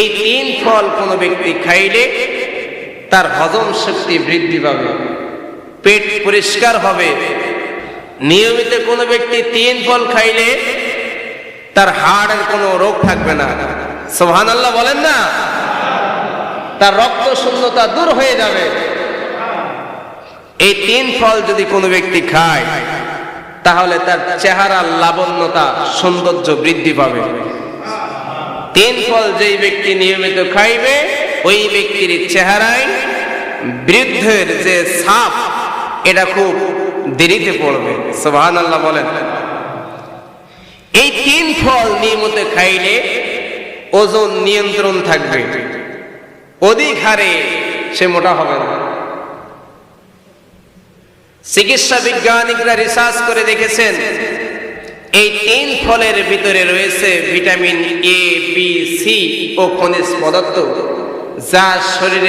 এই তিন ফল কোনো ব্যক্তি খাইলে তার হজম শক্তি বৃদ্ধি পাবে, পেট পরিষ্কার হবে। নিয়মিত কোনো ব্যক্তি তিন ফল খাইলে তার হাড়ের কোনো রোগ থাকবে না। সুবহানাল্লাহ বলেন না? তার রক্ত শূন্যতা দূর হয়ে যাবে। এই তিন ফল যদি কোনো ব্যক্তি খায় তাহলে তার চেহারার লাবণ্যতা, সৌন্দর্য বৃদ্ধি পাবে। তিন ফল যেই ব্যক্তি নিয়মিত খাইবে ওই ব্যক্তির চেহারায় বৃদ্ধের যে ছাপ এটা খুব দেরিতে পড়বে। সুবহানাল্লাহ বলেন। এই তিন ফল নিয়মিত খাইলে ওজন নিয়ন্ত্রণ থাকবে, অধিক হারে সে মোটা হবে না। চিকিৎসা বিজ্ঞানীরা রিসার্চ করে দেখেছেন এই তিন ফলের ভিতরে রয়েছে ভিটামিন এ, বি, সি ও খনিজ পদার্থ, যা শরীরে